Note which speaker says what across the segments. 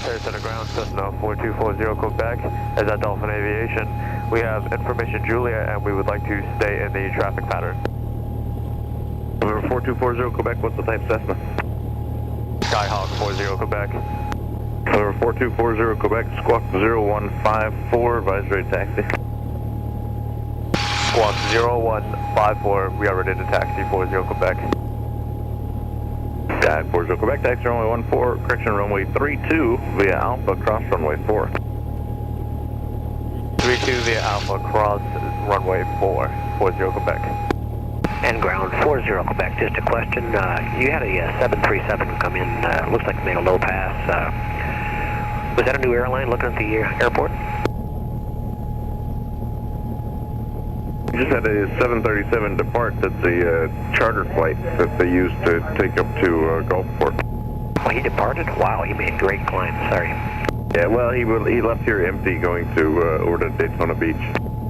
Speaker 1: Sarasota ground, Cessna 4240 Quebec. As at Dolphin Aviation, we have information Julia, and we would like to stay in the traffic pattern.
Speaker 2: Over 4240 Quebec, what's the type Cessna?
Speaker 1: Skyhawk 40 Quebec.
Speaker 2: Over 4240 Quebec, squawk 0154, advisory taxi.
Speaker 1: Squawk 0154, we are ready to taxi 40 Quebec.
Speaker 2: 40 Quebec, taxi runway 14, correction runway 32 via Alpha, cross runway 4.
Speaker 1: 32 via Alpha, cross runway 4, 40 Quebec.
Speaker 3: And ground 40 Quebec, just a question. You had a 737 come in, looks like it made a low pass. Was that a new airline looking at the airport?
Speaker 2: We just had a 737 depart. That's a charter flight that they use to take up to Gulfport.
Speaker 3: Oh, he departed? Wow, he made great climb, sorry.
Speaker 2: Yeah, well, he left here empty going to over to Daytona Beach.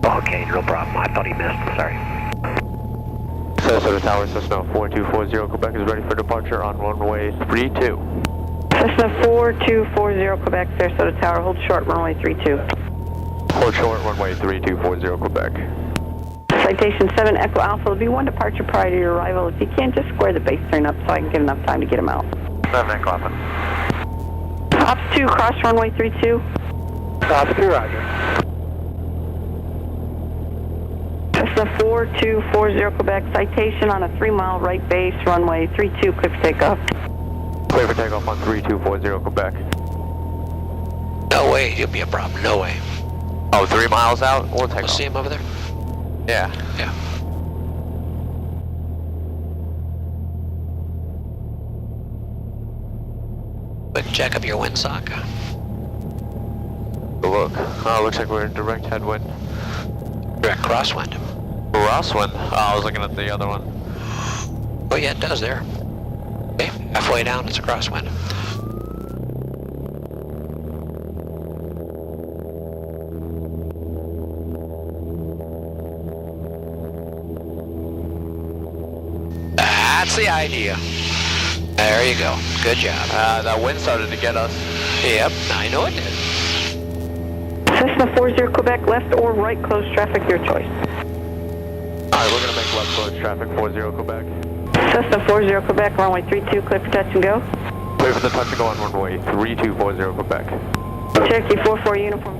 Speaker 3: Okay, no problem. I thought he missed, sorry.
Speaker 1: Sarasota Tower, Cessna 4240 Quebec is ready for departure on runway 32.
Speaker 4: Cessna 4240 Quebec, Sarasota Tower, hold short, runway 32.
Speaker 1: Hold short, runway 3240 Quebec.
Speaker 4: Citation 7 Echo Alpha will be one departure prior to your arrival. If you can, just square the base turn up so I can get enough time to get him out.
Speaker 1: 7 Echo Alpha.
Speaker 4: Ops 2, cross runway 32.
Speaker 3: Ops 2, roger.
Speaker 4: Cessna 4240 Quebec, citation on a 3-mile right base, runway 32, clear for takeoff.
Speaker 1: Clear for takeoff on 3240 Quebec.
Speaker 3: No way, it'll be a problem, no way.
Speaker 1: Oh, 3 miles out? We'll take off.
Speaker 3: See him over there?
Speaker 1: Yeah.
Speaker 3: Yeah. Quick check of your windsock.
Speaker 1: Look. Oh, looks like we're in direct headwind.
Speaker 3: Direct crosswind.
Speaker 1: Crosswind? Oh, I was looking at the other one.
Speaker 3: Oh yeah, it does there. Okay, halfway down, it's a crosswind. That's the idea. There you go. Good job.
Speaker 1: That wind started to get us.
Speaker 3: Yep, I know it did.
Speaker 4: Cessna 40 Quebec, left or right close traffic, your choice.
Speaker 1: Alright, we're going to make left close traffic 40 Quebec.
Speaker 4: Cessna 40 Quebec, runway 32, clear for touch and go.
Speaker 1: Clear for the touch and go on runway 3240 Quebec.
Speaker 4: Cherokee 44 uniform.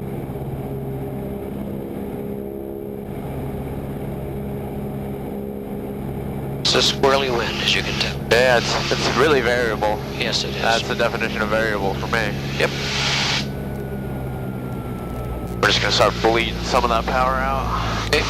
Speaker 3: It's a swirly wind, as you can tell.
Speaker 1: Yeah, it's really variable.
Speaker 3: Yes, it is.
Speaker 1: That's the definition of variable for me.
Speaker 3: Yep.
Speaker 1: We're just going to start bleeding some of that power out.
Speaker 3: Okay.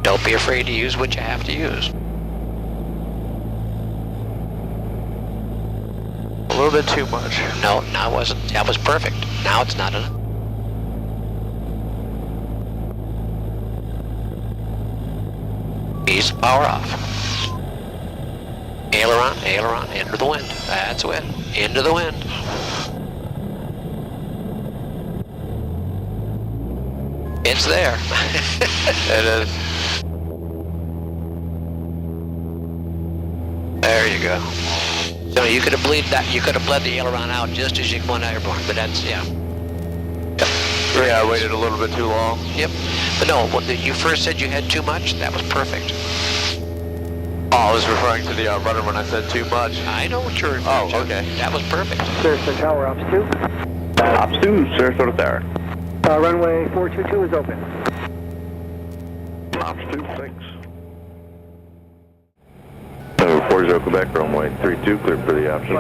Speaker 3: Don't be afraid to use what you have to use.
Speaker 1: A little bit too much.
Speaker 3: No, that wasn't. That was perfect. Now it's not enough. Ease the power off. Aileron, aileron, into the wind. That's it. Into the wind. It's there.
Speaker 1: It is.
Speaker 3: There you go. So you could have bled that. You could have bled the aileron out just as you went airborne. But that's yeah.
Speaker 1: Yeah, I waited a little bit too long.
Speaker 3: Yep. But no, when you first said you had too much, that was perfect.
Speaker 1: Oh, I was referring to the rudder when I said too much.
Speaker 3: I know what you're referring to.
Speaker 1: Oh, okay.
Speaker 3: That was perfect.
Speaker 5: Sarasota Tower, Ops 2.
Speaker 2: Ops 2, Sarasota Tower.
Speaker 5: Runway 422 is open.
Speaker 2: Ops 2, 6. 40 Quebec, runway 32, clear for the option.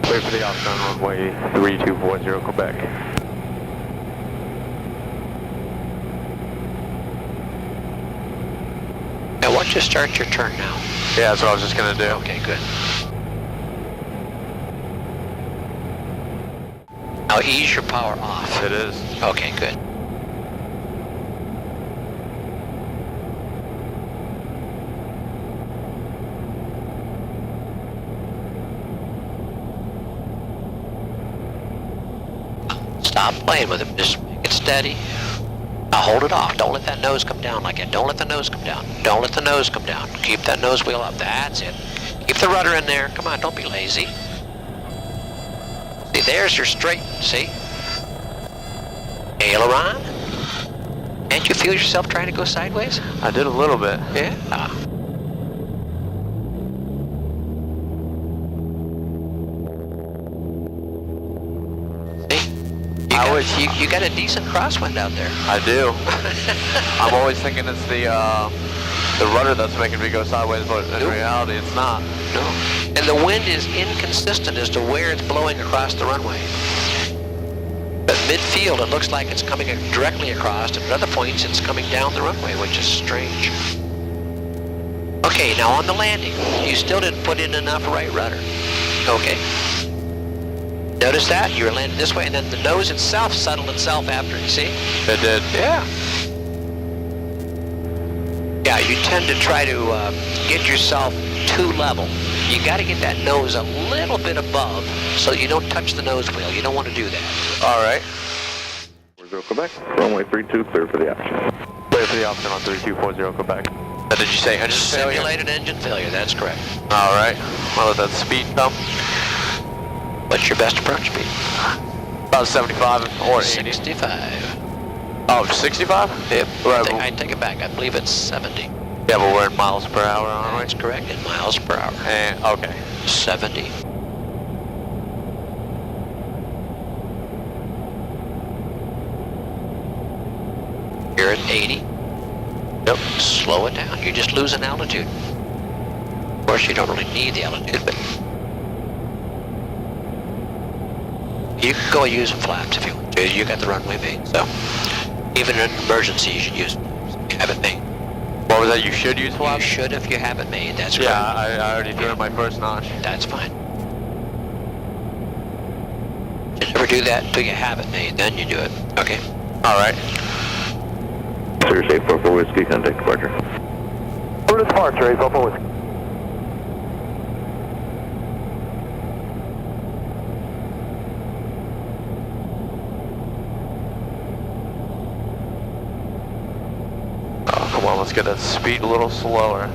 Speaker 1: Clear for the option on runway 3240 Quebec.
Speaker 3: Why don't you start your turn now?
Speaker 1: Yeah, that's what I was just gonna do.
Speaker 3: Okay, good. Now ease your power off.
Speaker 1: It is.
Speaker 3: Okay, good. Stop playing with it. Just make it steady. Now hold it off. Don't let that nose come down like that. Don't let the nose come down. Don't let the nose come down. Keep that nose wheel up. That's it. Keep the rudder in there. Come on, don't be lazy. See, there's your straight. See? Aileron. Can't you feel yourself trying to go sideways?
Speaker 1: I did a little bit.
Speaker 3: Yeah. You got a decent crosswind out there.
Speaker 1: I do. I'm always thinking it's the rudder that's making me go sideways, but in reality it's not.
Speaker 3: No. And the wind is inconsistent as to where it's blowing across the runway. At midfield, it looks like it's coming directly across, and at other points it's coming down the runway, which is strange. Okay, now on the landing, you still didn't put in enough right rudder. Okay. Notice that? You were landing this way, and then the nose itself settled itself after, you see?
Speaker 1: It did.
Speaker 3: Yeah. Yeah, you tend to try to get yourself too level. You got to get that nose a little bit above so you don't touch the nose wheel. You don't want to do that.
Speaker 1: All right.
Speaker 2: 40 Quebec, runway 32, clear for the option.
Speaker 1: Clear for the option on 3240 Quebec. Did you say engine failure?
Speaker 3: Simulated engine failure, that's correct.
Speaker 1: All right. I'll let that speed come.
Speaker 3: What's your best approach speed?
Speaker 1: About 75 or 80.
Speaker 3: 65.
Speaker 1: Oh, 65?
Speaker 3: Yep.
Speaker 1: Right.
Speaker 3: I take it back. I believe it's 70.
Speaker 1: Yeah, but we're in miles per hour, aren't we?
Speaker 3: That's correct, in miles per hour.
Speaker 1: And, okay.
Speaker 3: 70. You're at 80.
Speaker 1: Yep.
Speaker 3: Slow it down. You're just losing altitude. Of course, you don't really need the altitude, but you can go use flaps if you want to. You got the runway made, so even in an emergency, you should use flaps if you have it made.
Speaker 1: What was that? You should use flaps?
Speaker 3: You should if you have it made. That's correct.
Speaker 1: Yeah, I already did it my first notch.
Speaker 3: That's fine. You never do that until you have it made, then you do it. Okay.
Speaker 1: All right.
Speaker 2: Sirius 844 Whiskey, contact departure.
Speaker 1: Where departure, 844 Whiskey. Come on, let's get that speed a little slower.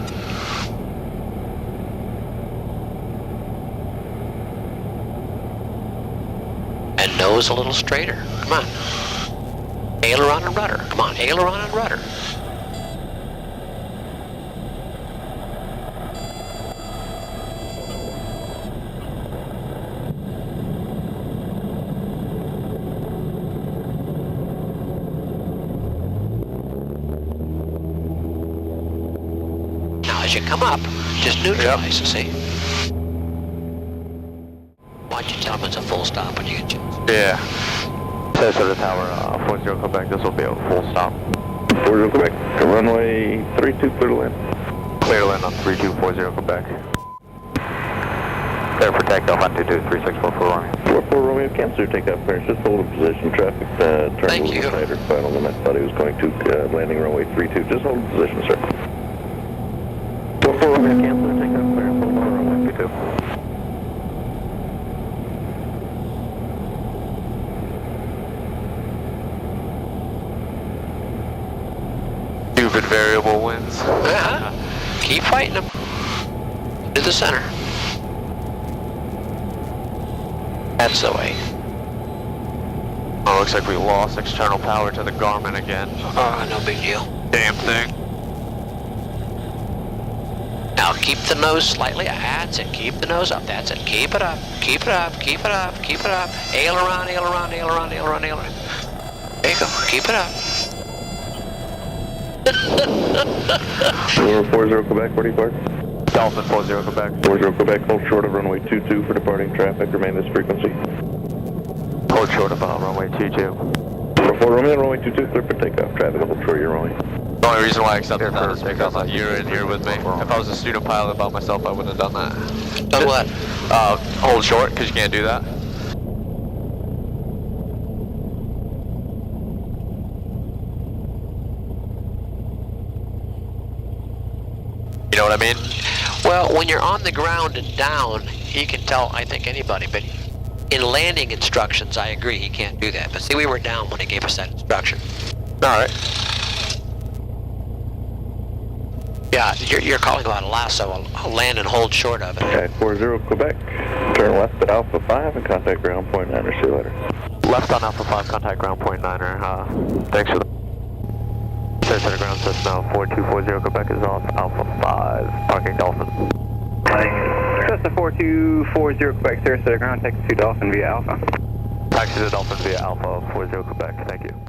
Speaker 3: And nose a little straighter. Come on. Aileron and rudder. Come on, aileron and rudder. As you come up, just neutralize, see? Why don't you tell them it's a full stop when you get a chance?
Speaker 1: Yeah. Cessna tower, 40 Quebec, this will be a full stop.
Speaker 2: 40 Quebec, runway 32, clear to land.
Speaker 1: Clear to land on 3240 Quebec. Clear for takeoff on 223644 Romeo.
Speaker 2: 44 Romeo, cancel your takeoff clearance, just hold in position. Traffic turned a little tighter. Final limit, thought he was going to landing runway 32. Just hold in position, sir. 44 Romeo, cancel your takeoff clearance, hold on runway 32.
Speaker 1: Stupid variable winds.
Speaker 3: Keep fighting them. To the center. That's the way.
Speaker 1: Oh, looks like we lost external power to the Garmin again.
Speaker 3: No big deal.
Speaker 1: Damn thing.
Speaker 3: Now keep the nose slightly, that's it, keep the nose up, that's it, keep it up, keep it up, keep it up, keep it up, aileron, aileron, aileron, aileron, aileron. There you go, keep it up.
Speaker 2: 40 Quebec, where do you park?
Speaker 1: Dolphin 40 Quebec.
Speaker 2: 40 Quebec, hold short of runway 22 for departing traffic, remain this frequency.
Speaker 1: Hold short of runway 22.
Speaker 2: Report Romeo, runway 22, clear for takeoff. Traffic hold short, you're runway.
Speaker 6: The only reason why I accepted that is because you're in here with me. If I was a student pilot by myself, I wouldn't have done that.
Speaker 3: Done what?
Speaker 6: Hold short, because you can't do that. You know what I mean?
Speaker 3: Well, when you're on the ground and down, he can tell, I think, anybody, but in landing instructions, I agree, he can't do that. But see, we were down when he gave us that instruction.
Speaker 6: Alright.
Speaker 3: Yeah, you're calling about a lasso. I'll land and hold short of it.
Speaker 2: Okay, 40 Quebec. Turn left at Alpha 5 and contact ground point 9 or see you later.
Speaker 1: Left on Alpha 5, contact ground point 9er. Thanks for the... Clear center ground, Cessna 4240 Quebec is off Alpha 5, parking Dolphin.
Speaker 5: Cessna 4240 Quebec, clear center ground, taxi to Dolphin via Alpha.
Speaker 1: Taxi to Dolphin via Alpha 40 Quebec, thank you.